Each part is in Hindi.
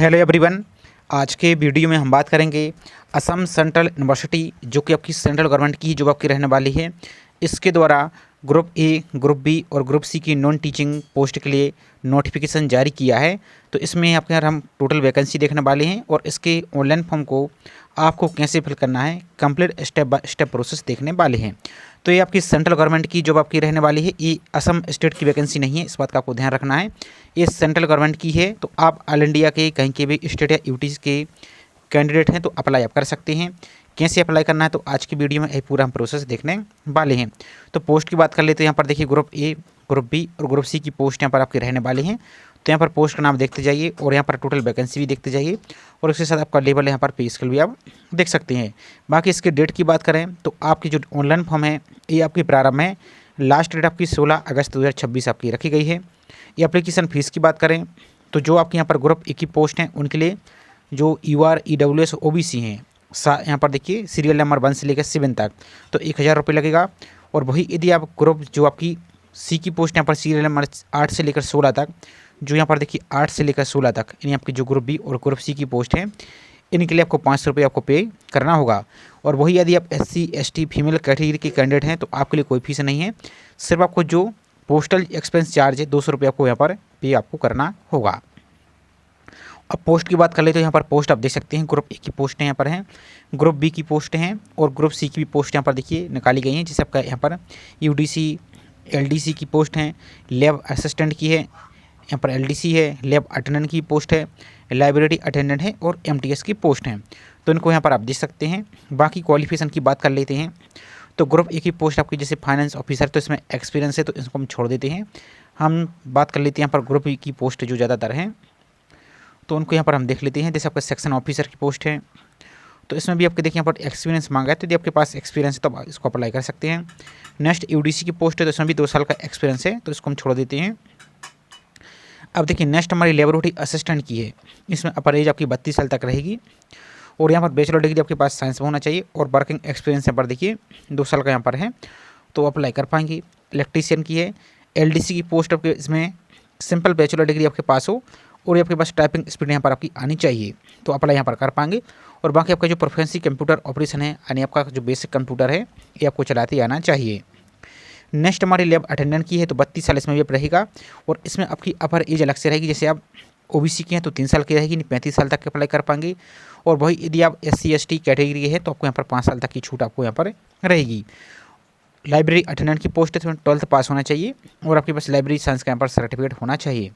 Hello everyone. आज के वीडियो में हम बात करेंगे असम सेंट्रल यूनिवर्सिटी जो कि आपकी सेंट्रल गवर्नमेंट की जॉब आपकी रहने वाली है। इसके द्वारा ग्रुप ए, ग्रुप बी और ग्रुप सी की नॉन टीचिंग पोस्ट के लिए नोटिफिकेशन जारी किया है। तो इसमें आपके यहाँ हम टोटल वैकेंसी देखने वाले हैं और इसके ऑनलाइन फॉर्म को आपको कैसे फिल करना है complete step by step process देखने वाले हैं। तो ये आपकी सेंट्रल गवर्नमेंट की जॉब आपकी रहने वाली है। ये असम स्टेट की वैकेंसी नहीं है, इस बात का आपको ध्यान रखना है। ये सेंट्रल गवर्नमेंट की है। तो आप ऑल इंडिया के कहीं के भी स्टेट या यूटीज़ के कैंडिडेट हैं तो अप्लाई आप कर सकते हैं। कैसे अप्लाई करना है तो आज की वीडियो में ये पूरा हम प्रोसेस देखने वाले हैं। तो पोस्ट की बात कर लेते हैं। यहाँ पर देखिए ग्रुप ए, ग्रुप बी और ग्रुप सी की पोस्ट यहाँ पर आपकी रहने वाली हैं। तो यहाँ पर पोस्ट का नाम देखते जाइए और यहाँ पर टोटल वैकेंसी भी देखते जाइए और उसके साथ आपका लेवल यहाँ पर पे स्केल भी आप देख सकते हैं। बाकी इसके डेट की बात करें तो आपकी जो ऑनलाइन फॉर्म है ये आपकी प्रारंभ है। लास्ट डेट आपकी 16 अगस्त 2026 आपकी रखी गई है। ये एप्लीकेशन फ़ीस की बात करें तो जो आपके यहाँ पर ग्रुप ए की पोस्ट हैं उनके लिए जो UR EWS OBC हैं यहाँ पर देखिए सीरियल नंबर 1 से लेकर 7 तक तो 1000 रुपये लगेगा। और वही यदि आप ग्रुप जो आपकी सी की पोस्ट यहाँ पर सीरियल नंबर 8 से लेकर 16 तक, जो यहाँ पर देखिए 8 से लेकर 16 तक यानी आपकी जो ग्रुप बी और ग्रुप सी की पोस्ट है इनके लिए आपको 500 रुपये आपको पे करना होगा। और वही यदि आप SC ST फीमेल कैटेगरी के कैंडिडेट हैं तो आपके लिए कोई फीस नहीं है, सिर्फ आपको जो पोस्टल एक्सपेंस चार्ज है 200 रुपये आपको यहाँ पर पे आपको करना होगा। अब पोस्ट की बात कर ले तो यहाँ पर पोस्ट आप देख सकते हैं ग्रुप ए की पोस्टें यहाँ पर हैं, ग्रुप बी की पोस्टें हैं और ग्रुप सी की भी पोस्ट यहाँ पर देखिए निकाली गई हैं। जैसे आपका यहाँ पर UDC LDC की पोस्ट हैं, लैब असिस्टेंट की है, यहाँ पर LDC है, लैब अटेंडेंट की पोस्ट है, लाइब्रेरी अटेंडेंट है और MTS की पोस्ट हैं। तो इनको यहाँ पर आप देख सकते हैं। बाकी क्वालिफिकेशन की बात कर लेते हैं तो ग्रुप ए की पोस्ट आपकी जैसे फाइनेंस ऑफिसर, तो इसमें एक्सपीरियंस है तो इसको हम छोड़ देते हैं। हम बात कर लेते हैं यहाँ पर ग्रुप ए की पोस्ट जो ज़्यादातर हैं तो उनको यहाँ पर हम देख लेते हैं। जैसे आपका सेक्शन ऑफिसर की पोस्ट है तो इसमें भी आपके देखिए यहाँ पर एक्सपीरियंस मांगा है, तो यदि आपके पास एक्सपीरियंस है तो आप इसको अप्लाई कर सकते हैं। नेक्स्ट UDC की पोस्ट है तो इसमें भी 2 साल का एक्सपीरियंस है तो इसको हम छोड़ देते हैं। अब देखिए नेक्स्ट हमारी लेबोरेटरी असिस्टेंट की है, इसमें अपर एज आपकी 32 साल तक रहेगी और यहाँ पर बैचलर डिग्री आपके पास साइंस में होना चाहिए और वर्किंग एक्सपीरियंस यहाँ पर देखिए 2 साल का यहाँ पर है तो अप्लाई कर पाएंगे। इलेक्ट्रीशियन की है, LDC की पोस्ट आपके इसमें सिंपल बैचलर डिग्री आपके पास हो और ये आपके पास टाइपिंग स्पीड यहाँ पर आपकी आनी चाहिए तो अप्लाई यहाँ पर कर पाएंगे। और बाकी आपका जो प्रोफेंसी कंप्यूटर ऑपरेशन है यानी आपका जो बेसिक कंप्यूटर है ये आपको चलाते आना चाहिए। नेक्स्ट हमारी लैब अटेंडेंट की है तो 32 साल इसमें भी आप रहेगा और इसमें आपकी अपर एज अलग से रहेगी। जैसे आप OBC की हैं तो 3 साल की रहेगी, 35 साल तक अप्लाई कर पाएंगे। और वही यदि आप SC ST कैटेगरी है तो आपको यहाँ पर 5 साल तक की छूट आपको यहाँ पर रहेगी। लाइब्रेरी अटेंडेंट की पोस्ट है तो 12th पास होना चाहिए और आपके पास लाइब्रेरी साइंस का यहाँ पर सर्टिफिकेट होना चाहिए।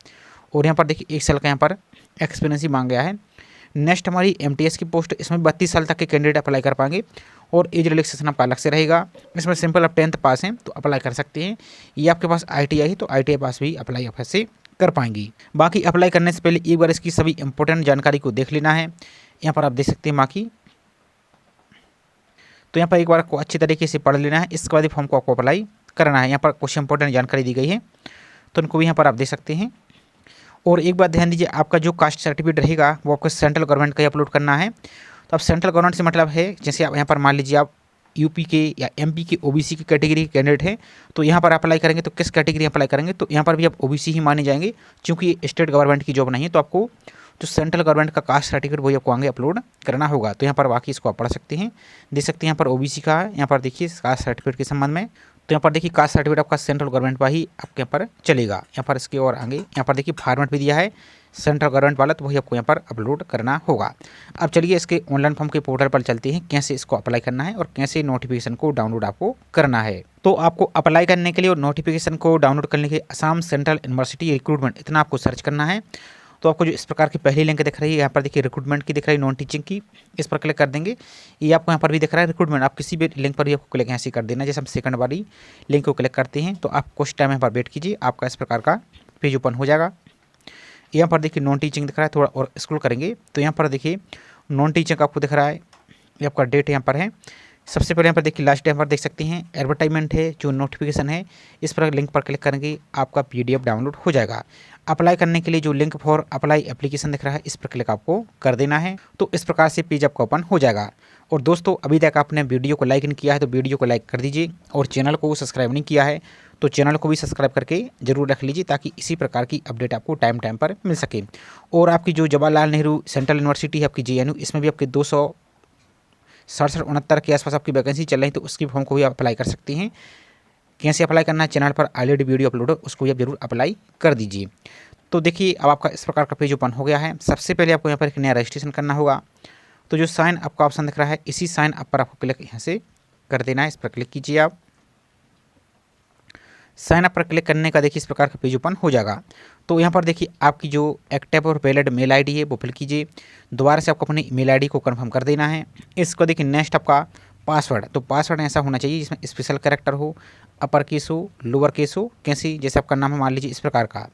और यहाँ पर देखिए 1 साल का यहाँ पर एक्सपीरियंस ही मांग गया है। नेक्स्ट हमारी MTS की पोस्ट, इसमें 32 साल तक के कैंडिडेट अप्लाई कर पाएंगे और एज रिलैक्सेशन आपका अलग से रहेगा। इसमें सिंपल आप 10th पास हैं तो अप्लाई कर सकते हैं। ये आपके पास ITI है तो ITI पास भी अप्लाई आप ऐसे कर पाएंगी। बाकी अप्लाई करने से पहले एक बार इसकी सभी इंपॉर्टेंट जानकारी को देख लेना है। यहाँ पर आप देख सकते हैं बाकी तो यहाँ पर एक बार आपको अच्छी तरीके से पढ़ लेना है, इसके बाद फॉर्म को आपको अप्लाई करना है। यहाँ पर कुछ इंपॉर्टेंट जानकारी दी गई है तो उनको भी यहाँ पर आप देख सकते हैं। और एक बात ध्यान दीजिए, आपका जो कास्ट सर्टिफिकेट रहेगा वो आपको सेंट्रल गवर्नमेंट का ही अपलोड करना है। तो अब सेंट्रल गवर्नमेंट से मतलब है जैसे आप यहाँ पर मान लीजिए आप UP के या MP के OBC की कैटेगरी के कैंडिडेट हैं तो यहाँ पर अप्लाई करेंगे तो किस कैटेगरी अप्लाई करेंगे तो यहाँ पर भी आप OBC ही माने जाएंगे क्योंकि ये स्टेट गवर्नमेंट की जॉब नहीं है। तो आपको जो सेंट्रल गवर्नमेंट का कास्ट सर्टिफिकेट वही आपको आगे अपलोड करना होगा। तो यहाँ पर बाकी इसको आप पढ़ सकते हैं, देख सकते हैं। यहाँ पर OBC का है, यहाँ पर देखिए कास्ट सर्टिफिकेट के संबंध में तो यहाँ पर देखिए कास्ट सर्टिफिकेट आपका सेंट्रल गवर्नमेंट पर ही आपके यहाँ पर चलेगा। यहाँ पर इसके और आगे यहाँ पर देखिए फॉर्मेट भी दिया है सेंट्रल गवर्नमेंट वाला तो वही आपको यहाँ पर अपलोड करना होगा। अब चलिए इसके ऑनलाइन फॉर्म के पोर्टल पर चलते हैं, कैसे इसको अप्लाई करना है और कैसे नोटिफिकेशन को डाउनलोड आपको करना है। तो आपको अप्लाई करने के लिए और नोटिफिकेशन को डाउनलोड करने के लिए असम सेंट्रल यूनिवर्सिटी रिक्रूटमेंट इतना आपको सर्च करना है। तो आपको जो इस प्रकार की पहली लिंक दिख रही है यहाँ पर देखिए रिक्रूटमेंट की दिख रही है, नॉन टीचिंग की, इस पर क्लिक कर देंगे। ये आपको यहाँ पर भी दिख रहा है रिक्रूटमेंट, आप किसी भी लिंक पर भी आपको क्लिक ऐसे कर देना। जैसे हम सेकंड वाली लिंक को क्लिक करते हैं तो आप कुछ टाइम यहाँ पर वेट कीजिए, आपका इस प्रकार का पेज ओपन हो जाएगा। यहाँ पर देखिए नॉन टीचिंग दिख रहा है, थोड़ा और स्क्रॉल करेंगे तो यहाँ पर देखिए नॉन टीचिंग आपको दिख रहा है, ये आपका डेट यहाँ पर है सबसे पहले यहाँ पर देखिए लास्ट यहाँ पर देख सकते हैं एडवर्टाइजमेंट है, जो नोटिफिकेशन है, इस पर लिंक पर क्लिक करेंगे आपका PDF डाउनलोड हो जाएगा। अप्लाई करने के लिए जो लिंक फॉर अप्लाई एप्लीकेशन दिख रहा है, इस पर क्लिक आपको कर देना है। तो इस प्रकार से पेज आपका ओपन हो जाएगा। और दोस्तों, अभी तक आपने वीडियो को लाइक नहीं किया है तो वीडियो को लाइक कर दीजिए, और चैनल को सब्सक्राइब नहीं किया है तो चैनल को भी सब्सक्राइब करके जरूर रख लीजिए, ताकि इसी प्रकार की अपडेट आपको टाइम टाइम पर मिल सके। और आपकी जो जवाहरलाल नेहरू सेंट्रल यूनिवर्सिटी है आपकी JNU, इसमें भी आपके 267-69 के आसपास आपकी वैकेंसी चल रही है, तो उसकी फॉर्म को भी आप अप्लाई कर सकते हैं। कैसे अप्लाई करना है, चैनल पर ऑलरेडी वीडियो अपलोड है, उसको भी आप जरूर अप्लाई कर दीजिए। तो देखिए, अब आपका इस प्रकार का पेज ओपन हो गया है। सबसे पहले आपको यहाँ पर एक नया रजिस्ट्रेशन करना होगा। तो जो साइन अप का ऑप्शन दिख रहा है, इसी साइन अप पर आपको क्लिक यहाँ से कर देना है। इस पर क्लिक कीजिए। आप साइन अप पर क्लिक करने का देखिए इस प्रकार का पेज ओपन हो जाएगा। तो यहाँ पर देखिए आपकी जो एक्टिव और वैलिड मेल आईडी है वो फिल कीजिए। दोबारा से आपको अपनी ईमेल आईडी को कंफर्म कर देना है। इसको देखिए नेक्स्ट आपका पासवर्ड, तो पासवर्ड ऐसा होना चाहिए जिसमें स्पेशल कैरेक्टर हो, अपर केस हो, लोअर केस हो, कैसी जैसे आपका नाम है मान लीजिए इस प्रकार का।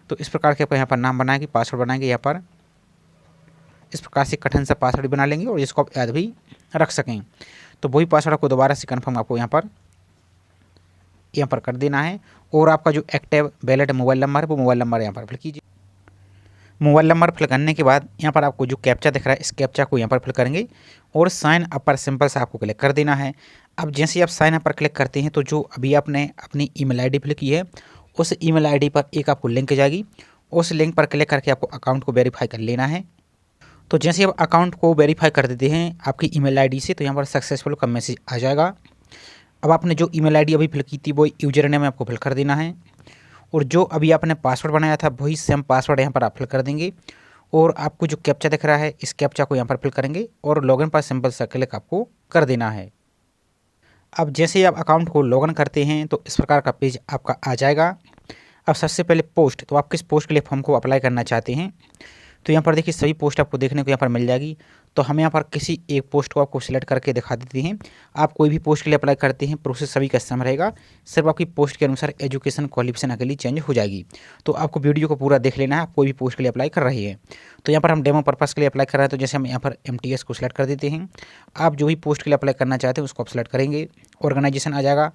तो इस प्रकार के आपको यहाँ पर नाम बनाएंगे, पासवर्ड बनाएंगे। यहाँ पर इस प्रकार से कठिन सा पासवर्ड बना लेंगे और जिसको आप याद भी रख सकें। तो वही पासवर्ड आपको दोबारा से कन्फर्म आपको यहाँ पर कर देना है। और आपका जो एक्टिव वैलिड मोबाइल नंबर है वो मोबाइल नंबर यहाँ पर फिल कीजिए। मोबाइल नंबर फिल करने के बाद यहाँ पर आपको जो कैप्चा दिख रहा है, इस कैप्चा को यहाँ पर फिल करेंगे और साइन अप पर सिंपल से आपको क्लिक कर देना है। अब जैसे ही आप साइन अप पर क्लिक करते हैं तो जो अभी आपने अपनी ईमेल आईडी फिल की है, उस ईमेल आईडी पर एक आपको लिंक जाएगी। उस लिंक पर क्लिक करके आपको अकाउंट को वेरीफाई कर लेना है। तो जैसे आप अकाउंट को वेरीफाई कर देते हैं आपकी ईमेल आईडी से, तो यहाँ पर सक्सेसफुल का मैसेज आ जाएगा। अब आपने जो ईमेल आईडी अभी फिल की थी वो यूजर नेम आपको फिल कर देना है, और जो अभी आपने पासवर्ड बनाया था वही सेम पासवर्ड यहाँ पर आप फिल कर देंगे। और आपको जो कैप्चा दिख रहा है, इस कैप्चा को यहाँ पर फिल करेंगे और लॉगिन पर सिंपल सा क्लिक आपको कर देना है। अब जैसे ही आप अकाउंट को लॉगिन करते हैं तो इस प्रकार का पेज आपका आ जाएगा। अब सबसे पहले पोस्ट, तो आप किस पोस्ट के लिए फॉर्म को अप्लाई करना चाहते हैं, तो यहाँ पर देखिए सभी पोस्ट आपको देखने को यहाँ पर मिल जाएगी। तो हम यहाँ पर किसी एक पोस्ट को आपको सिलेक्ट करके दिखा देते हैं। आप कोई भी पोस्ट के लिए अप्लाई करते हैं, प्रोसेस सभी का सेम रहेगा, सिर्फ आपकी पोस्ट के अनुसार एजुकेशन क्वालिफिकेशन अकेली चेंज हो जाएगी। तो आपको वीडियो को पूरा देख लेना है, आप कोई भी पोस्ट के लिए अप्लाई कर रहे हैं। तो यहाँ पर हम डेमो पर्पज़ के लिए अप्लाई कर रहे हैं, तो जैसे हम यहाँ पर MTS को सिलेक्ट कर देते हैं। आप जो भी पोस्ट के लिए अप्लाई करना चाहते हैं उसको आप सिलेक्ट करेंगे, ऑर्गेनाइजेशन आ जाएगा।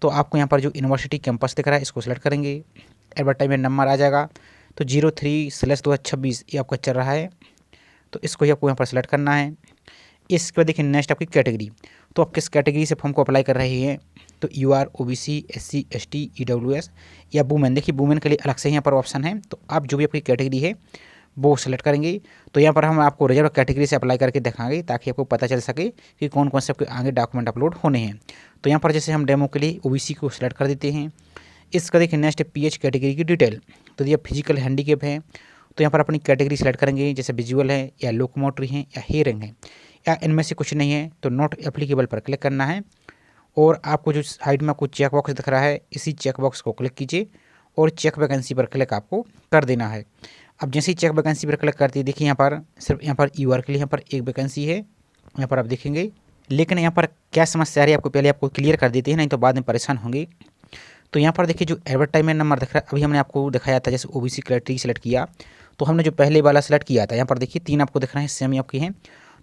तो आपको यहाँ पर जो यूनिवर्सिटी कैंपस दिख रहा है इसको सिलेक्ट करेंगे, एडवर्टाइजमेंट नंबर आ जाएगा। तो 03/2026 ये आपका चल रहा है, तो इसको ही आपको यहाँ पर सेलेक्ट करना है। इसके बाद देखिए नेक्स्ट आपकी कैटेगरी, तो आप किस कैटेगरी से फॉर्म को अप्लाई कर रहे हैं, तो UR OBC SC ST EWS या वुमेन। देखिए वुमेन के लिए अलग से यहाँ पर ऑप्शन है, तो आप जो भी आपकी कैटेगरी है वो सेलेक्ट करेंगे। तो यहाँ पर हम आपको रिजर्व कैटेगरी से अप्लाई करके दिखाएंगे ताकि आपको पता चल सके कि कौन कौन से आपके आगे डॉक्यूमेंट अपलोड होने हैं। तो यहाँ पर जैसे हम डेमो के लिए OBC को सिलेक्ट कर देते हैं। इसका देखिए नेक्स्ट PH कैटेगरी की डिटेल, तो ये फिजिकल हैंडीकेप है, तो यहाँ पर अपनी कैटेगरी सेलेक्ट करेंगे, जैसे विजुअल है या लोकोमोटरी है या हियरिंग है या इनमें से कुछ नहीं है, तो नॉट एप्लीकेबल पर क्लिक करना है। और आपको जो साइड में आपको चेक बॉक्स दिख रहा है, इसी चेक बॉक्स को क्लिक कीजिए और चेक वैकेंसी पर क्लिक आपको कर देना है। अब जैसे ही चेक वैकेंसी पर क्लिक करती है, देखिए यहाँ पर सिर्फ यहाँ पर UR के लिए यहाँ पर एक वैकेंसी है, यहाँ पर आप देखेंगे। लेकिन यहाँ पर क्या समस्या आ रही है आपको पहले आपको क्लियर कर देते हैं, नहीं तो बाद में परेशान होंगे। तो यहाँ पर देखिए जो एडवर्टाइजमेंट नंबर दिख रहा है, अभी हमने आपको दिखाया था, जैसे OBC कैटेगरी सेलेक्ट किया तो हमने जो पहले वाला सेलेक्ट किया था, यहाँ पर देखिए 3 आपको दिख रहे हैं, सेम ही आपकी हैं।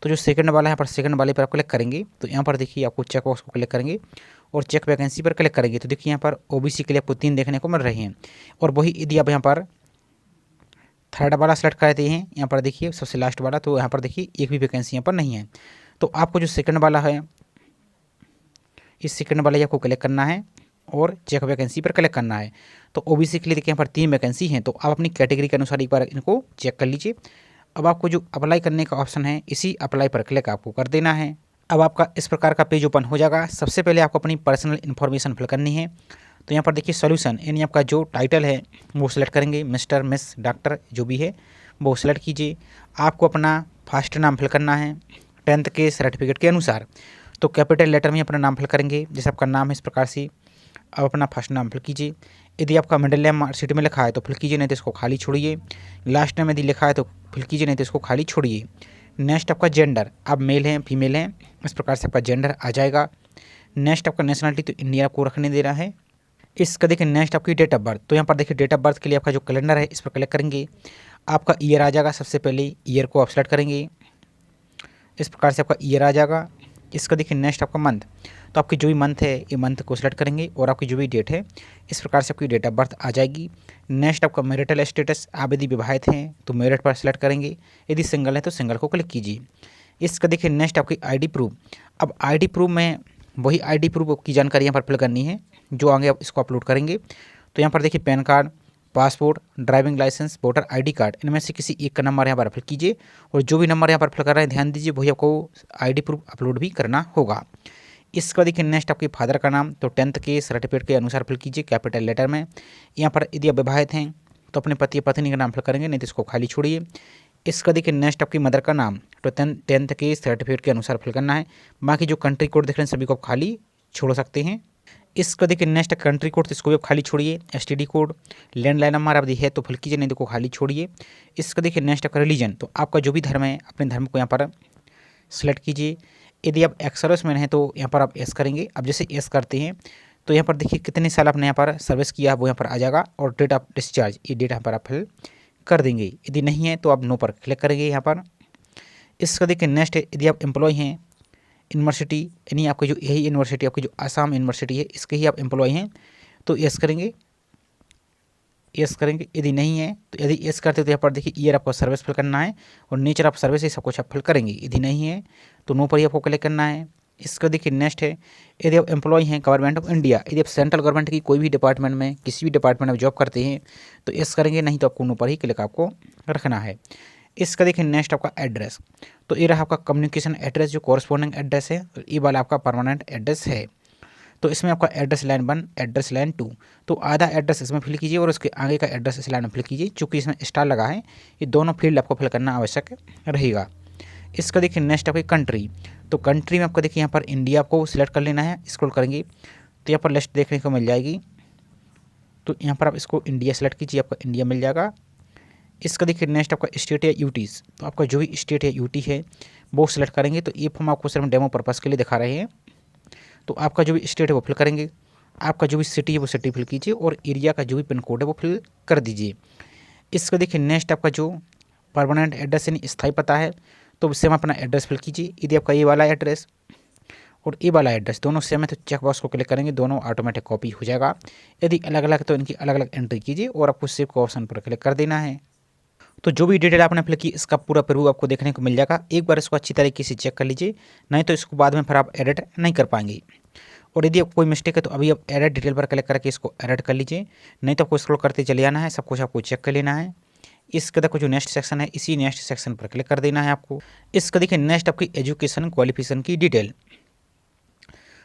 तो जो सेकंड वाला है, यहाँ पर सेकंड वाले पर आप क्लिक करेंगे, तो यहाँ पर देखिए आपको चेक बॉक्स को क्लिक करेंगे और चेक वैकेंसी पर क्लिक करेंगे। तो देखिए यहाँ पर OBC के लिए आपको 3 देखने को मिल रहे हैं। और वही यदि आप यहाँ पर थर्ड वाला सेलेक्ट करते हैं, यहाँ पर देखिए सबसे लास्ट वाला, तो यहाँ पर देखिए एक भी वैकेंसी यहाँ पर नहीं है। तो आपको जो सेकंड वाला है, इस सेकंड वाले आपको क्लिक करना है और चेक वैकेंसी पर क्लिक करना है। तो OBC के लिए देखिए यहाँ पर 3 वैकेंसी हैं, तो आप अपनी कैटेगरी के अनुसार एक बार इनको चेक कर लीजिए। अब आपको जो अप्लाई करने का ऑप्शन है, इसी अप्लाई पर क्लिक आपको कर देना है। अब आपका इस प्रकार का पेज ओपन हो जाएगा। सबसे पहले आपको अपनी पर्सनल इन्फॉर्मेशन फिल करनी है। तो यहाँ पर देखिए सॉल्यूशन, यानी आपका जो टाइटल है वो सिलेक्ट करेंगे, मिस्टर मिस डॉक्टर जो भी है वो सिलेक्ट कीजिए। आपको अपना फर्स्ट नाम फिल करना है 10th के सर्टिफिकेट के अनुसार, तो कैपिटल लेटर में अपना नाम फिल करेंगे, जैसे आपका नाम है इस प्रकार से। अब अपना फर्स्ट नाम फिल कीजिए। यदि आपका मिडिल नेम मार्कशीट में लिखा है तो फिल कीजिए, नहीं तो इसको खाली छोड़िए। लास्ट नेम यदि लिखा है तो फिल कीजिए, नहीं तो इसको खाली छोड़िए। नेक्स्ट आपका जेंडर, आप मेल हैं फीमेल हैं, इस प्रकार से आपका जेंडर आ जाएगा। नेक्स्ट आपका नेशनलिटी, तो इंडिया आपको रखने देना है। इसका देखिए नेक्स्ट आपकी डेट ऑफ बर्थ, तो यहाँ पर देखिए डेट ऑफ बर्थ के लिए आपका जो कैलेंडर है इस पर क्लिक करेंगे। आपका ईयर आ जाएगा, सबसे पहले ईयर को आप सेलेक्ट करेंगे, इस प्रकार से आपका ईयर आ जाएगा। इसका देखिए नेक्स्ट आपका मंथ, तो आपकी जो भी मंथ है ये मंथ को सिलेक्ट करेंगे और आपकी जो भी डेट है इस प्रकार से आपकी डेट ऑफ बर्थ आ जाएगी। नेक्स्ट आपका मैरिटल स्टेटस, आप यदि विवाहित हैं तो मैरिट पर सेलेक्ट करेंगे, यदि सिंगल है तो सिंगल को क्लिक कीजिए। इसका देखिए नेक्स्ट आपकी आईडी प्रूफ। अब आईडी प्रूफ में वही आईडी प्रूफ की जानकारी यहाँ पर फिल करनी है जो आगे आप इसको अपलोड करेंगे। तो यहाँ पर देखिए PAN card, passport, driving licence, voter ID card, इनमें से किसी एक का नंबर यहाँ पर फिल कीजिए और जो भी नंबर यहाँ पर फिल कर रहे हैं ध्यान दीजिए वही आपको आईडी प्रूफ अपलोड भी करना होगा। इसका देखिए नेक्स्ट आपके फादर का नाम, तो 10th के सर्टिफिकेट के अनुसार फिल कीजिए कैपिटल लेटर में। यहाँ पर यदि आप विवाहित हैं तो अपने पति या पत्नी का नाम फिल करेंगे, नहीं तो इसको खाली छोड़िए। इसका देखिए नेक्स्ट आपकी मदर का नाम, तो 10th के सर्टिफिकेट के अनुसार फिल करना है। बाकी जो कंट्री कोड दिख रहे हैं सभी को आप खाली छोड़ सकते हैं। इसका देखिए नेक्स्ट कंट्री कोड, तो इसको भी आप खाली छोड़िए। एसटीडी कोड, लैंडलाइन नंबर आप है तो फिल कीजिए, नहीं तो खाली छोड़िए। इसका देखिए नेक्स्ट आपका रिलीजन, तो आपका जो भी धर्म है अपने धर्म को यहाँ पर सिलेक्ट कीजिए। यदि आप एक्स सर्विसमैन हैं तो यहाँ पर आप एस करेंगे। अब जैसे एस करते हैं तो यहाँ पर देखिए कितने साल आपने यहाँ पर सर्विस किया वो यहाँ पर आ जाएगा और डेट ऑफ डिस्चार्ज ये डेट यहाँ पर आप फिल कर देंगे। यदि नहीं है तो आप नो पर क्लिक करेंगे यहाँ पर। इसका देखिए नेक्स्ट यदि आप एम्प्लॉय हैं यूनिवर्सिटी, यानी आपकी जो यही यूनिवर्सिटी आपकी जो आसाम यूनिवर्सिटी है इसके ही आप एम्प्लॉय हैं तो यस करेंगे, यस करेंगे। यदि नहीं है तो यदि यस करते तो यहाँ पर देखिए ईयर आपको सर्विस फिल करना है और नेचर ऑफ सर्विस सब कुछ आप फिल करेंगे। यदि नहीं है तो नो पर ही आपको क्लिक करना है। इसका देखिए नेक्स्ट है यदि आप एम्प्लॉय हैं गवर्नमेंट ऑफ इंडिया, यदि आप सेंट्रल गवर्नमेंट की कोई भी डिपार्टमेंट में किसी भी डिपार्टमेंट में जॉब करते हैं तो यस करेंगे, नहीं तो आपको नो पर ही क्लिक आपको रखना है। इसका देखिए नेक्स्ट आपका एड्रेस, तो ये रहा आपका कम्युनिकेशन एड्रेस जो कॉरस्पॉन्डिंग एड्रेस है, ये वाला आपका परमानेंट एड्रेस है। तो इसमें आपका एड्रेस लाइन 1, एड्रेस लाइन 2, तो आधा एड्रेस इसमें फिल कीजिए और उसके आगे का एड्रेस इस लाइन में फिल कीजिए। चूँकि इसमें स्टार लगा है ये दोनों फील्ड आपको फिल करना आवश्यक रहेगा। इसका देखिए नेक्स्ट आपकी कंट्री, तो कंट्री में आपको देखिए यहाँ पर इंडिया को सिलेक्ट कर लेना है। स्क्रॉल करेंगे तो यहाँ पर लिस्ट देखने को मिल जाएगी, तो यहाँ पर आप इसको इंडिया सेलेक्ट कीजिए, आपका इंडिया मिल जाएगा। इसका देखिए नेक्स्ट आपका स्टेट या यूटीज़, तो आपका जो भी स्टेट या यूटी है वो सिलेक्ट करेंगे। तो ये फॉर्म आपको सिर्फ डेमो पर्पज़ के लिए दिखा रहे हैं, तो आपका जो भी स्टेट है वो फिल करेंगे। आपका जो भी सिटी है वो सिटी फिल कीजिए और एरिया का जो भी पिन कोड है वो फिल कर दीजिए। इसका देखिए नेक्स्ट आपका जो परमानेंट एड्रेस यानी स्थायी पता है तो सेम अपना एड्रेस फिल कीजिए। यदि आपका ये वाला एड्रेस और ये वाला एड्रेस दोनों सेम है तो चेक बॉक्स को क्लिक करेंगे, दोनों ऑटोमेटिक कॉपी हो जाएगा। यदि अलग अलग तो इनकी अलग अलग एंट्री कीजिए और आपको सेव को ऑप्शन पर क्लिक कर देना है। तो जो भी डिटेल आपने फिल की इसका पूरा प्रीव्यू आपको देखने को मिल जाएगा। एक बार इसको अच्छी तरीके से चेक कर लीजिए, नहीं तो इसको बाद में फिर आप एडिट नहीं कर पाएंगे। और यदि कोई मिस्टेक है तो अभी आप एडिट डिटेल पर क्लिक करके इसको एडिट कर लीजिए, नहीं तो आपको स्क्रॉल करते चले जाना है, सब कुछ आपको चेक कर लेना है। इसके देखो जो नेक्स्ट सेक्शन है इसी नेक्स्ट सेक्शन पर क्लिक कर देना है आपको। इसका देखिए नेक्स्ट आपकी एजुकेशन क्वालिफिकेशन की डिटेल,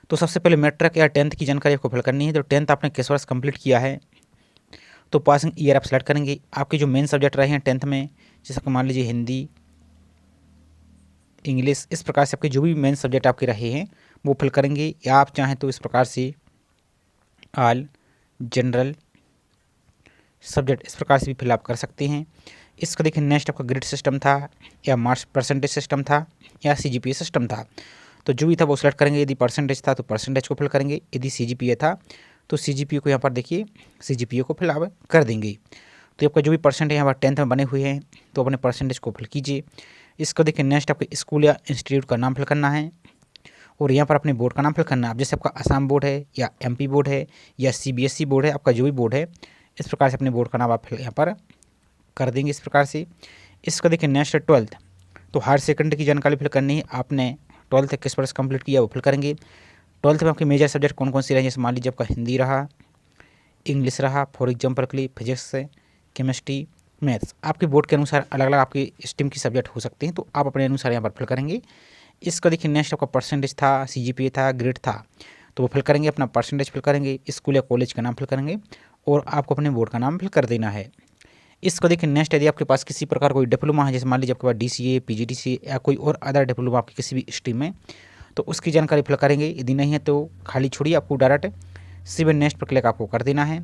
तो सबसे पहले मैट्रिक या 10th की जानकारी आपको फिल करनी है। तो 10th आपने किस वर्ष कंप्लीट किया है तो पासिंग ईयर आप सेलेक्ट करेंगे। आपके जो मेन सब्जेक्ट रहे हैं 10th में, जैसे कि मान लीजिए हिंदी, इंग्लिश, इस प्रकार से आपके जो भी मेन सब्जेक्ट आपके रहे हैं वो फिल करेंगे। या आप चाहें तो इस प्रकार से ऑल जनरल सब्जेक्ट इस प्रकार से भी फिल आप कर सकते हैं। इसका देखिए नेक्स्ट आपका ग्रेड सिस्टम था या मार्क्स परसेंटेज सिस्टम था या सीजीपीए सिस्टम था, तो जो भी था वो सिलेक्ट करेंगे। यदि परसेंटेज था तो परसेंटेज को फिल करेंगे, यदि सीजीपीए था तो सीजीपीए को यहाँ पर देखिए सीजीपीए को फिल आप कर देंगे। तो आपका जो भी परसेंट है यहाँ पर 10th में बने हुए हैं तो अपने परसेंटेज को फिल कीजिए। इसको देखिए नेक्स्ट आपके स्कूल या इंस्टीट्यूट का नाम फिल करना है और यहाँ पर अपने बोर्ड का नाम फिल करना है। अब जैसे आपका असम बोर्ड है या एमपी बोर्ड है या सीबीएसई बोर्ड है, आपका जो भी बोर्ड है इस प्रकार से अपने बोर्ड का नाम आप यहाँ पर कर देंगे इस प्रकार से। इसका देखिए नेक्स्ट 12th, तो हायर सेकेंडरी की जानकारी फिल करनी है। आपने 12th किस वर्ष कंप्लीट किया वो फिल करेंगे। 12th में आपके मेजर सब्जेक्ट कौन कौन से रहे, जैसे मान लीजिए आपका हिंदी रहा, इंग्लिश रहा, फॉर एग्जाम्पल के लिए फिजिक्स, केमिस्ट्री, मैथ्स। आपके बोर्ड के अनुसार अलग अलग आपकी स्ट्रीम की सब्जेक्ट हो सकते हैं, तो आप अपने अनुसार यहाँ पर फिल करेंगे। इसका देखिए नेक्स्ट आपका परसेंटेज था, सीजीपीए था, ग्रेड था, तो वो फिल करेंगे, अपना परसेंटेज फिल करेंगे, स्कूल या कॉलेज का नाम फिल करेंगे और आपको अपने बोर्ड का नाम फिल कर देना है। इसको देखिए नेक्स्ट यदि आपके पास किसी प्रकार कोई डिप्लोमा है, जैसे मान लीजिए आपके पास डीसीए, पीजीडीसीए या कोई और अदर डिप्लोमा आपकी किसी भी स्ट्रीम में, तो उसकी जानकारी फिल करेंगे। यदि नहीं है तो खाली छोड़िए, आपको डायरेक्ट सिविल नेक्स्ट पर क्लिक आपको कर देना है।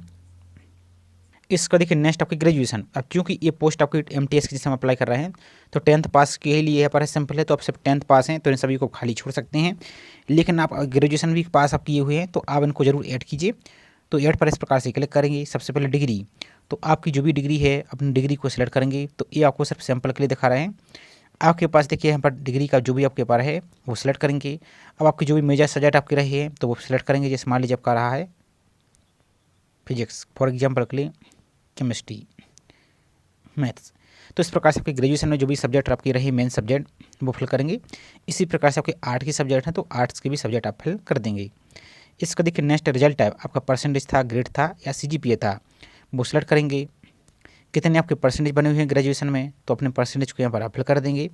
इसका देखिए नेक्स्ट आपकी ग्रेजुएशन, अब क्योंकि ये पोस्ट आपकी एमटीएस की जिसे हम अप्लाई कर रहे हैं तो 10th पास के लिए यहाँ पर सिंपल है, तो आप सिर्फ 10th पास हैं तो इन सभी को खाली छोड़ सकते हैं। लेकिन आप ग्रेजुएशन भी पास आप किए हुए हैं तो आप इनको जरूर ऐड कीजिए। तो ऐड पर इस प्रकार से क्लिक करेंगे। सबसे पहले डिग्री, तो आपकी जो भी डिग्री है अपनी डिग्री को सिलेक्ट करेंगे। तो ये आपको सिर्फ सैंपल के लिए दिखा रहे हैं, आपके पास देखिए यहाँ पर डिग्री का जो भी आपके पास है वो सिलेक्ट करेंगे। अब आपकी जो भी मेजर सब्जेक्ट आपके रही है तो वो सिलेक्ट करेंगे। जैसे मान लीजिए आपका रहा है फिजिक्स, फॉर एग्जाम्पल के लिए केमिस्ट्री, मैथ्स, तो इस प्रकार से आपके ग्रेजुएशन में जो भी सब्जेक्ट आपकी रही मेन सब्जेक्ट वो फिल करेंगे। इसी प्रकार से आपके आर्ट की सब्जेक्ट हैं तो आर्ट्स के भी सब्जेक्ट आप फिल कर देंगे। इसका देखिए नेक्स्ट रिजल्ट है, आपका परसेंटेज था, ग्रेड था या CGPA था, वो सिलेक्ट करेंगे। कितने आपके परसेंटेज बने हुए हैं ग्रेजुएशन में तो अपने परसेंटेज को यहाँ पर आप फिल कर देंगे।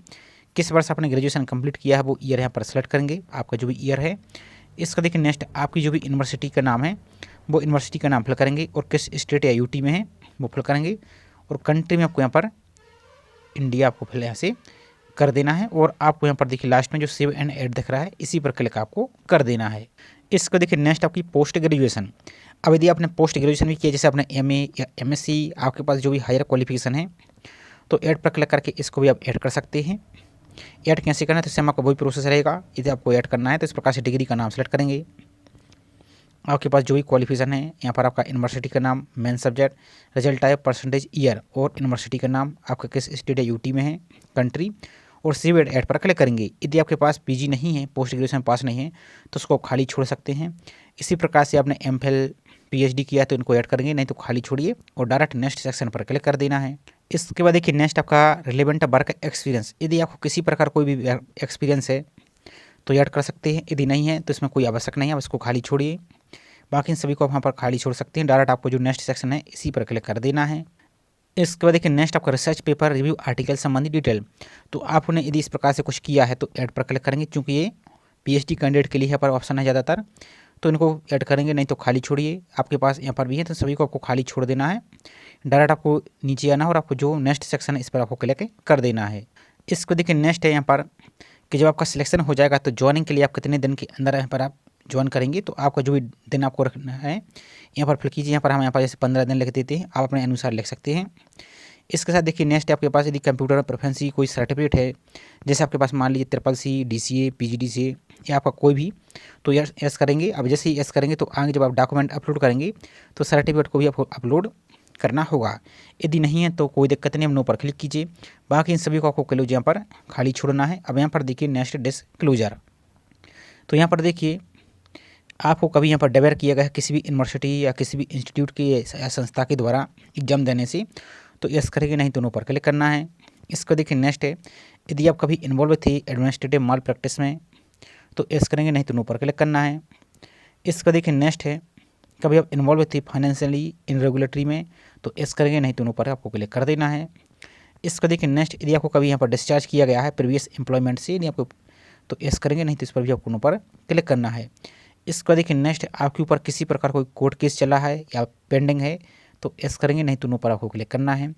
किस वर्ष आपने ग्रेजुएशन कंप्लीट किया है वो ईयर यहाँ पर सेलेक्ट करेंगे, आपका जो भी ईयर है। इसका देखिए नेक्स्ट आपकी जो भी यूनिवर्सिटी का नाम है वो यूनिवर्सिटी का नाम फिल करेंगे और किस स्टेट या यूटी में है वो फिल करेंगे। और कंट्री में आपको यहाँ पर इंडिया आपको फिल यहाँ से कर देना है। और आपको यहाँ पर देखिए लास्ट में जो सेव एंड ऐड दिख रहा है इसी पर क्लिक आपको कर देना है। इसको देखिए नेक्स्ट आपकी पोस्ट ग्रेजुएशन। अब यदि आपने पोस्ट ग्रेजुएशन भी किया, जैसे आपने MA या MSc, आपके पास जो भी हायर क्वालिफिकेशन है तो ऐड पर क्लिक करके इसको भी आप ऐड कर सकते हैं। ऐड कैसे करना है तो सेम आपका वही प्रोसेस रहेगा। यदि आपको ऐड करना है तो इस प्रकार से डिग्री का नाम सेलेक्ट करेंगे। आपके पास जो भी क्वालिफिकेशन है यहाँ पर आपका यूनिवर्सिटी का नाम, main subject, result type, percentage, year और यूनिवर्सिटी का नाम, आपका किस स्टेट या यूटी में है, कंट्री, और सेव एंड ऐड पर क्लिक करेंगे। यदि आपके पास PG नहीं है, पोस्ट ग्रेजुएशन पास नहीं है तो उसको खाली छोड़ सकते हैं। इसी प्रकार से आपने MPhil PhD किया है तो इनको ऐड करेंगे, नहीं तो खाली छोड़िए और डायरेक्ट नेक्स्ट सेक्शन पर क्लिक कर देना है। इसके बाद देखिए नेक्स्ट आपका रिलेवेंट वर्क एक्सपीरियंस। यदि आपको किसी प्रकार कोई भी एक्सपीरियंस है तो ऐड कर सकते हैं, यदि नहीं है तो इसमें कोई आवश्यक नहीं है, इसको खाली छोड़िए। बाकी इन सभी को आप वहाँ पर खाली छोड़ सकते हैं। डायरेक्ट आपको जो नेक्स्ट सेक्शन है इसी पर क्लिक कर देना है। इसके बाद देखिए नेक्स्ट आपका रिसर्च पेपर, रिव्यू, आर्टिकल संबंधी डिटेल। तो आपने यदि इस प्रकार से कुछ किया है तो ऐड पर क्लिक करेंगे, क्योंकि ये PhD कैंडिडेट के लिए यहाँ पर ऑप्शन है ज़्यादातर, तो इनको ऐड करेंगे, नहीं तो खाली छोड़िए। आपके पास यहाँ पर भी है तो सभी को आपको खाली छोड़ देना है। डायरेक्ट आपको नीचे आना है और आपको जो नेक्स्ट सेक्शन है इस पर आपको क्लिक कर देना है। इसको देखिए नेक्स्ट है यहाँ पर कि जब आपका सिलेक्शन हो जाएगा तो ज्वाइनिंग के लिए आप कितने दिन के अंदर यहाँ पर आप ज्वाइन करेंगे, तो आपका जो भी दिन आपको रखना है यहाँ पर फिल कीजिए। यहाँ पर हम यहाँ पर जैसे 15 दिन लिख देते हैं, आप अपने अनुसार लिख सकते हैं। इसके साथ देखिए नेक्स्ट आपके पास यदि कंप्यूटर में प्रोफेंसी कोई सर्टिफिकेट है, जैसे आपके पास मान लीजिए CCC, DCA, PGDCA या आपका कोई भी, तो यस करेंगे। अब जैसे ही यस करेंगे तो आगे जब आप डॉक्यूमेंट अपलोड करेंगे तो सर्टिफिकेट को भी आपको अपलोड करना होगा। यदि नहीं है तो कोई दिक्कत नहीं, हम नो पर क्लिक कीजिए। बाकी इन सभी को आपको क्लोज यहाँ पर खाली छोड़ना है। अब यहाँ पर देखिए नेक्स्ट डिस्क्लोजर। तो यहाँ पर देखिए आपको कभी यहाँ पर डिवेयर किया गया है किसी भी यूनिवर्सिटी या किसी भी इंस्टीट्यूट की या संस्था के द्वारा एग्जाम देने से, तो यस करेंगे, नहीं तो नो पर क्लिक करना है। इसको देखिए नेक्स्ट है, यदि आप कभी इन्वॉल्व थे एडमिनिस्ट्रेटिव माल प्रैक्टिस में तो यस करेंगे, नहीं तो नो पर क्लिक करना है। इसका देखिए नेक्स्ट है, कभी आप इन्वॉल्व थे फाइनेंशियली इनरेगुलेटरी में तो यस करेंगे, नहीं तो नो पर आपको क्लिक कर देना है। इसका देखिए नेक्स्ट, यदि आपको कभी यहाँ पर डिस्चार्ज किया गया है प्रीवियस एम्प्लॉयमेंट से, यदि आपको तो यस करेंगे, नहीं तो इस पर भी आपको नो पर क्लिक करना है। इसका देखिए नेक्स्ट, आपके ऊपर किसी प्रकार कोई कोर्ट केस चला है या पेंडिंग है तो यस करेंगे, नहीं तो नो पर आपको क्लिक करना है।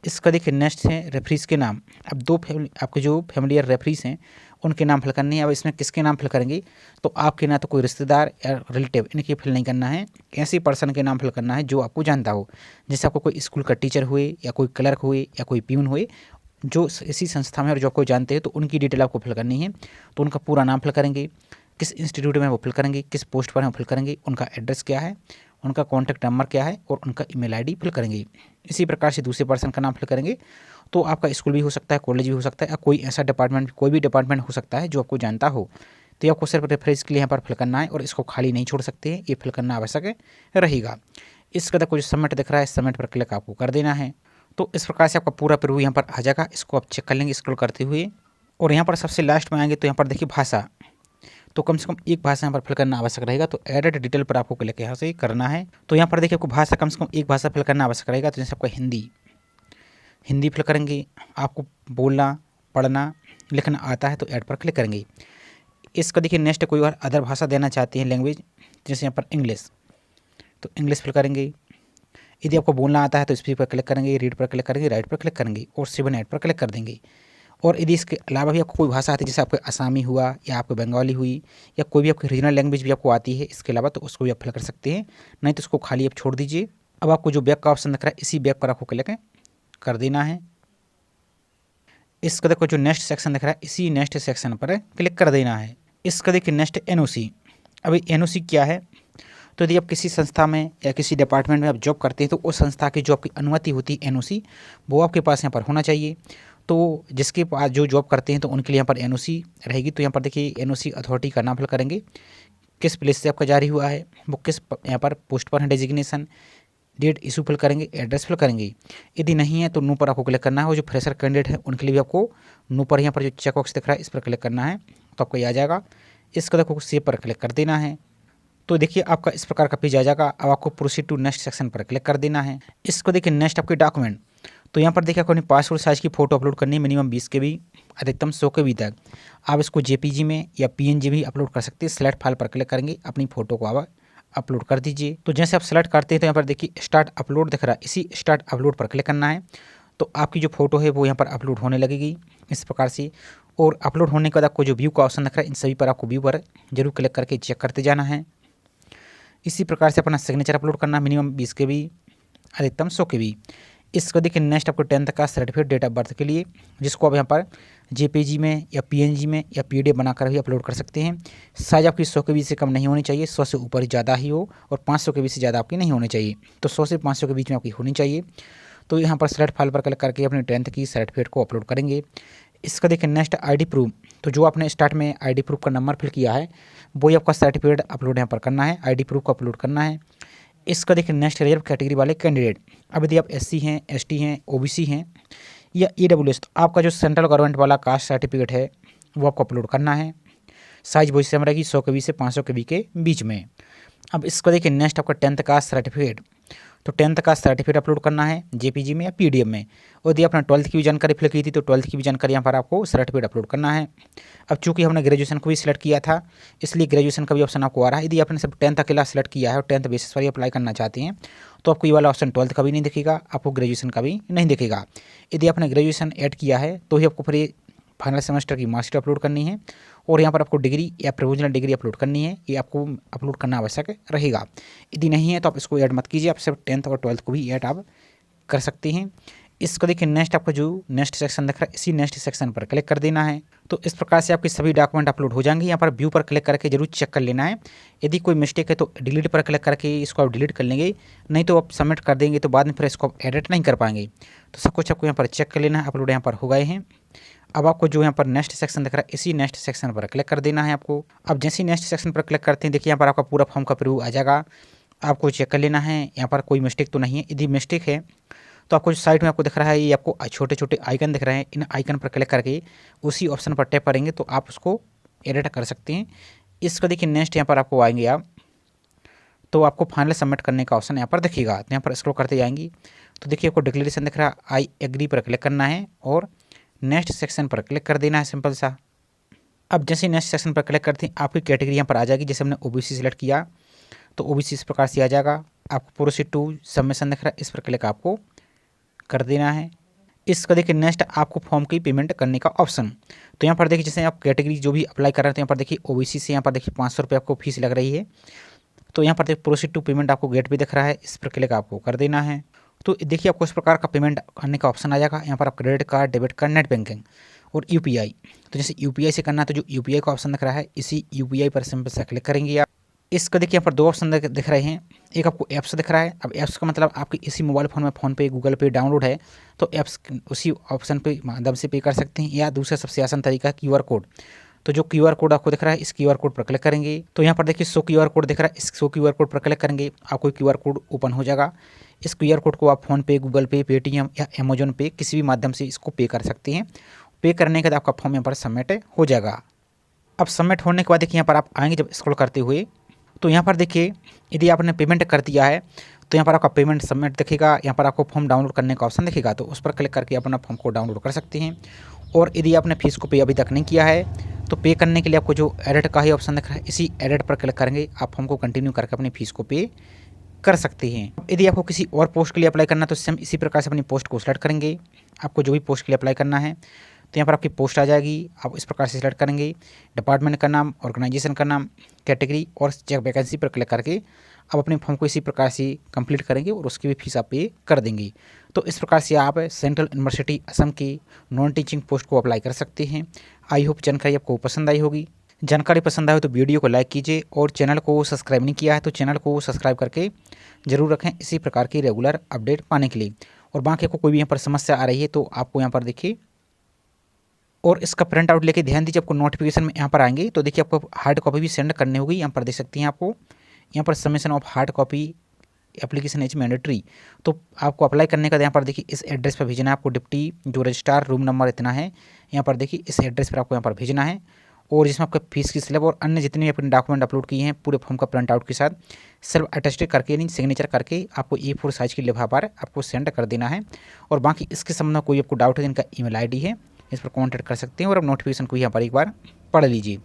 इसका देखिए नेक्स्ट है रेफरीज के नाम। अब दो आपके जो फैमिलियर रेफरीज हैं उनके नाम फिल करने हैं। अब इसमें किसके नाम फिल करेंगे तो आपके ना तो कोई रिश्तेदार या रिलेटिव इनके फिल नहीं करना है, ऐसी पर्सन के नाम फिल करना है जो आपको जानता हो। जैसे आपको कोई स्कूल का टीचर हुए या कोई क्लर्क हुए या कोई प्यून हुए जो इसी संस्था में और जो आपको जानते हैं, तो उनकी डिटेल आपको फिल करनी है। तो उनका पूरा नाम फिल करेंगे, किस इंस्टीट्यूट में वो फिल करेंगे, किस पोस्ट पर वो फिल करेंगे, उनका एड्रेस क्या है, उनका कॉन्टैक्ट नंबर क्या है और उनका ईमेल आईडी फिल करेंगे। इसी प्रकार से दूसरे पर्सन का नाम फिल करेंगे। तो आपका स्कूल भी हो सकता है, कॉलेज भी हो सकता है, या कोई ऐसा डिपार्टमेंट, कोई भी डिपार्टमेंट हो सकता है जो आपको जानता हो। तो ये आपको सिर्फ रेफरेंस के लिए यहाँ पर फिल करना है और इसको खाली नहीं छोड़ सकते हैं, ये फिल करना आवश्यक रहेगा। इसके बाद कुछ सबमिट दिख रहा है, सबमिट पर क्लिक आपको कर देना है। तो इस प्रकार से आपका पूरा प्रीव्यू यहाँ पर आ जाएगा। इसको आप चेक कर लेंगे स्क्रॉल करते हुए। और यहाँ पर सबसे लास्ट में आएंगे तो यहाँ पर देखिए भाषा, तो कम से कम एक भाषा यहाँ पर फिल करना आवश्यक रहेगा। तो एडिट डिटेल पर आपको क्लिक यहाँ से करना है। तो यहाँ पर देखिए आपको भाषा कम से कम एक भाषा फिल करना आवश्यक रहेगा। तो जैसे आपका हिंदी फिल करेंगे। आपको बोलना, पढ़ना, लिखना आता है तो ऐड पर क्लिक करेंगे। इसका देखिए नेक्स्ट कोई और अदर भाषा देना चाहते हैं लैंग्वेज, जैसे यहाँ पर इंग्लिश, तो इंग्लिश फिल करेंगे। यदि आपको बोलना आता है तो स्पीक पर क्लिक करेंगे, रीड पर क्लिक करेंगे, राइट पर क्लिक करेंगे और 7 ऐड पर क्लिक कर देंगे। और यदि इसके अलावा भी आपको कोई भाषा आती है, जैसे आपको असमी हुआ या आपको बंगाली हुई या कोई भी आपकी रीजनल लैंग्वेज भी आपको आती है इसके अलावा, तो उसको भी आप फिल कर सकते हैं, नहीं तो उसको खाली आप छोड़ दीजिए। अब आपको जो बैक का ऑप्शन दिख रहा है इसी बैक पर आपको क्लिक कर देना है। इसका देखो जो नेक्स्ट सेक्शन दिख रहा है इसी नेक्स्ट सेक्शन पर क्लिक कर देना है। इसका देखिए नेक्स्ट NOC। अभी NOC क्या है, तो यदि आप किसी संस्था में या किसी डिपार्टमेंट में आप जॉब करते हैं तो उस संस्था की जो आपकी अनुमति होती है NOC, वो आपके पास यहाँ पर होना चाहिए। तो जिसके पास जो जॉब करते हैं तो उनके लिए यहाँ पर एनओसी रहेगी। तो यहाँ पर देखिए एनओसी अथॉरिटी का नाम फिल करेंगे, किस प्लेस से आपका जारी हुआ है, वो किस यहाँ पर पोस्ट पर है, डेजिग्नेशन, डेट इशू फिल करेंगे, एड्रेस फिल करेंगे। यदि नहीं है तो नो पर आपको क्लिक करना है। और जो फ्रेशर कैंडिडेट है उनके लिए भी आपको नो पर यहाँ पर जो चेक बॉक्स दिख रहा है इस पर क्लिक करना है, तो आपको ये आ जाएगा। इसका देखो सेव पर क्लिक कर देना है। तो देखिए आपका इस प्रकार का पेज आ जाएगा। अब आपको प्रोसीड टू नेक्स्ट सेक्शन पर क्लिक कर देना है। इसको देखिए नेक्स्ट आपके डॉक्यूमेंट, तो यहाँ पर देखिए आपको अपनी पासपोर्ट साइज़ की फ़ोटो अपलोड करनी है, मिनिमम 20 KB, अधिकतम 100 KB तक। आप इसको JPG में या PNG भी अपलोड कर सकते हैं। सेलेक्ट फाइल पर क्लिक करेंगे, अपनी फ़ोटो को आप अपलोड कर दीजिए। तो जैसे आप सेलेक्ट करते हैं तो यहाँ पर देखिए स्टार्ट अपलोड दिख रहा है, इसी स्टार्ट अपलोड पर क्लिक करना है। तो आपकी जो फोटो है वो यहाँ पर अपलोड होने लगेगी इस प्रकार से। और अपलोड होने के बाद आपको जो व्यू का ऑप्शन दिख रहा है इन सभी पर आपको व्यू पर जरूर क्लिक करके चेक करते जाना है। इसी प्रकार से अपना सिग्नेचर अपलोड करना, मिनिमम 20 KB, अधिकतम 100 KB। इसको देखिए नेक्स्ट आपको 10th का सर्टिफिकेट डेट ऑफ बर्थ के लिए, जिसको आप यहाँ पर JPG में या PNG में या PDF बनाकर भी अपलोड कर सकते हैं। साइज आपकी 100 KB से कम नहीं होनी चाहिए, 100 से ऊपर ही ज़्यादा ही हो, और 500 KB से ज़्यादा आपकी नहीं होनी चाहिए। तो 100 से 500 के बीच में आपकी होनी चाहिए। तो यहाँ पर सेलेक्ट फाइल पर क्लिक करके अपने 10th की सर्टिफिकेट को अपलोड करेंगे। इसका देखिए नेक्स्ट ID प्रूफ, तो जो आपने स्टार्ट में ID प्रूफ का नंबर फिल किया है वही आपका सर्टिफिकेट अपलोड यहाँ पर करना है, ID प्रूफ को अपलोड करना है। इसका देखिए नेक्स्ट रिजर्व कैटेगरी वाले कैंडिडेट, अब यदि आप SC हैं, ST हैं, OBC हैं या EWS, तो आपका जो सेंट्रल गवर्नमेंट वाला कास्ट सर्टिफिकेट है वो आपको अपलोड करना है। साइज वही सेम रहेगी 100 KB से 500 KB के बीच में। अब इसको देखिए नेक्स्ट आपका 10th का सर्टिफिकेट, तो 10th का सर्टिफिकेट अपलोड करना है JPG में या PDF में। और यदि आपने 12th की भी जानकारी फिल की थी तो 12th की भी जानकारी यहाँ पर आपको सर्टिफिकेट अपलोड करना है। अब चूंकि हमने ग्रेजुएशन को भी सिलेक्ट किया था इसलिए ग्रेजुएशन का भी ऑप्शन आपको आ रहा है। यदि आपने सिर्फ 10th अकेला सिलेक्ट किया है और 10th बेसिस पर ही अप्लाई करना चाहते हैं तो आपको ये वाला ऑप्शन 12th का भी नहीं दिखेगा, आपको ग्रेजुएशन का भी नहीं दिखेगा। यदि आपने ग्रेजुएशन ऐड किया है तो ही आपको फिर ये फाइनल सेमेस्टर की मार्कशीट अपलोड करनी है और यहाँ पर आपको डिग्री या प्रोविजनल डिग्री अपलोड करनी है, ये आपको अपलोड करना आवश्यक रहेगा। यदि नहीं है तो आप इसको ऐड मत कीजिए, आप सिर्फ 10th और 12th को भी ऐड आप कर सकते हैं। इसको देखिए नेक्स्ट आपको जो नेक्स्ट सेक्शन दिख रहा है इसी नेक्स्ट सेक्शन पर क्लिक कर देना है। तो इस प्रकार से आपके सभी डॉक्यूमेंट अपलोड हो जाएंगे। यहाँ पर व्यू पर क्लिक करके जरूर चेक कर लेना है, यदि कोई मिस्टेक है तो डिलीट पर क्लिक करके इसको आप डिलीट कर लेंगे, नहीं तो आप सबमिट कर देंगे तो बाद में फिर इसको आप एडिट नहीं कर पाएंगे। तो सब कुछ आपको यहाँ पर चेक कर लेना है, अपलोड यहाँ पर हो गए हैं। अब आपको जो यहाँ पर नेक्स्ट सेक्शन दिख रहा है इसी नेक्स्ट सेक्शन पर क्लिक कर देना है आपको। अब जैसे ही नेक्स्ट सेक्शन पर क्लिक करते हैं देखिए यहाँ पर आपका पूरा फॉर्म का प्रीव्यू आ जाएगा। आपको चेक कर लेना है यहाँ पर कोई मिस्टेक तो नहीं है, यदि मिस्टेक है तो आपको साइड में आपको दिख रहा है ये आपको छोटे छोटे आइकन दिख रहे हैं, इन आइकन पर क्लिक करके उसी ऑप्शन पर टैप करेंगे तो आप उसको एडिट कर सकते हैं। इसका देखिए नेक्स्ट यहाँ पर आपको आएंगे आप तो आपको फाइनल सबमिट करने का ऑप्शन यहाँ पर दिखेगा। तो यहाँ पर स्क्रॉल करते जाएंगी तो देखिए आपको डिक्लेरेशन दिख रहा है, आई एग्री पर क्लिक करना है और नेक्स्ट सेक्शन पर क्लिक कर देना है, सिंपल सा। अब जैसे नेक्स्ट सेक्शन पर क्लिक करते हैं आपकी कैटेगरी यहाँ पर आ जाएगी। जैसे हमने OBC सिलेक्ट किया तो OBC इस प्रकार से आ जाएगा। आपको प्रोसीड टू सबमिशन दिख रहा है, इस पर क्लिक आपको कर देना है। इसका देखिए नेक्स्ट आपको फॉर्म की पेमेंट करने का ऑप्शन, तो यहाँ पर देखिए जैसे आप कैटेगरी जो भी अप्लाई कर रहे हैं तो यहाँ पर देखिए OBC से यहाँ पर देखिए 500 रुपये आपको फीस लग रही है। तो यहाँ पर देखिए प्रोसीड टू पेमेंट आपको गेट पे दिख रहा है, इस पर क्लिक आपको कर देना है। तो देखिए आपको इस प्रकार का पेमेंट करने का ऑप्शन आ जाएगा। यहाँ पर आप credit card, debit card, net banking और UPI, तो जैसे UPI से करना है तो जो UPI का ऑप्शन दिख रहा है इसी UPI पर सिंपल से क्लिक करेंगे आप। इसका देखिए यहाँ पर दो ऑप्शन दिख रहे हैं, एक आपको ऐप्स दिख रहा है। अब ऐप्स का मतलब आपके इसी मोबाइल फ़ोन में फ़ोनपे, गूगल पे डाउनलोड है तो ऐप्स उसी ऑप्शन पे माध्यम से पे कर सकते हैं। या दूसरा सबसे आसान तरीका है QR कोड, तो जो QR कोड आपको दिख रहा है इस QR कोड पर क्लिक करेंगे तो यहाँ पर देखिए 100 QR कोड दिख रहा है, इस 100 QR कोड पर क्लिक करेंगे आपको QR कोड ओपन हो जाएगा। इस QR कोड को आप फ़ोनपे, गूगल पे, पेटीएम या अमेजोन पे किसी भी माध्यम से इसको पे कर सकते हैं। पे करने के बाद आपका फॉर्म यहाँ पर सबमिट हो जाएगा। अब सबमिट होने के बाद देखिए यहाँ पर आप आएंगे जब स्क्रॉल करते हुए तो यहाँ पर देखिए यदि आपने पेमेंट कर दिया है तो यहाँ पर आपका पेमेंट सबमिट दिखेगा। यहाँ पर आपको फॉर्म डाउनलोड करने का ऑप्शन दिखेगा तो उस पर क्लिक करके अपना फॉर्म को डाउनलोड कर सकते हैं। और यदि आपने फीस को पे अभी तक नहीं किया है तो पे करने के लिए आपको जो एडिट का ही ऑप्शन दिख रहा है इसी एडिट पर क्लिक करेंगे, आप फॉर्म को कंटिन्यू करके अपनी फीस को पे कर सकते हैं। यदि आपको किसी और पोस्ट के लिए अप्लाई करना है तो सेम इसी प्रकार से अपनी पोस्ट को सिलेक्ट करेंगे। आपको जो भी पोस्ट के लिए अप्लाई करना है तो यहाँ पर आपकी पोस्ट आ जाएगी, आप इस प्रकार से सिलेक्ट करेंगे। डिपार्टमेंट का नाम, ऑर्गेनाइजेशन का नाम, कैटेगरी और चेक वैकेंसी पर क्लिक करके आप अपने फॉर्म को इसी प्रकार से कंप्लीट करेंगे और उसकी भी फीस आप पे कर देंगे। तो इस प्रकार से आप सेंट्रल यूनिवर्सिटी असम की नॉन टीचिंग पोस्ट को अप्लाई कर सकते हैं। आई होप जानकारी आपको पसंद आई होगी। जानकारी पसंद आए तो वीडियो को लाइक कीजिए और चैनल को सब्सक्राइब नहीं किया है तो चैनल को सब्सक्राइब करके जरूर रखें इसी प्रकार की रेगुलर अपडेट पाने के लिए। और बाकी को कोई भी यहाँ पर समस्या आ रही है तो आपको यहाँ पर देखिए और इसका प्रिंट आउट लेके ध्यान दीजिए, आपको नोटिफिकेशन में यहाँ पर आएंगे तो देखिए आपको हार्ड कॉपी भी सेंड करनी होगी। यहाँ पर देख सकते हैं आपको यहाँ पर submission of hard copy application is mandatory. तो आपको अप्लाई करने का यहाँ पर देखिए इस एड्रेस पर भेजना है आपको, डिप्टी जो रजिस्ट्रार रूम नंबर इतना है, यहाँ पर देखिए इस एड्रेस पर आपको यहाँ पर भेजना है। और जिसमें आपका फीस की स्लिप और अन्य जितने भी अपने डॉक्यूमेंट अपलोड किए हैं पूरे फॉर्म का प्रिंट आउट के साथ सेल्फ अटेस्टेड करके यानी सिग्नेचर करके आपको A4 साइज की लिफाफा आपको सेंड कर देना है। और बाकी इसके संबंध में कोई आपको डाउट है, इनका ईमेल आईडी है, इस पर कॉन्टैक्ट कर सकते हैं और आप नोटिफिकेशन को यहाँ पर एक बार पढ़ लीजिए।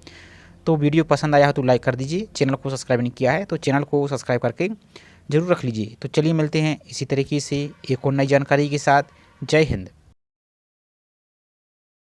तो वीडियो पसंद आया हो तो लाइक कर दीजिए, चैनल को सब्सक्राइब नहीं किया है तो चैनल को सब्सक्राइब करके जरूर रख लीजिए। तो चलिए मिलते हैं इसी तरीके से एक और नई जानकारी के साथ। जय हिंद।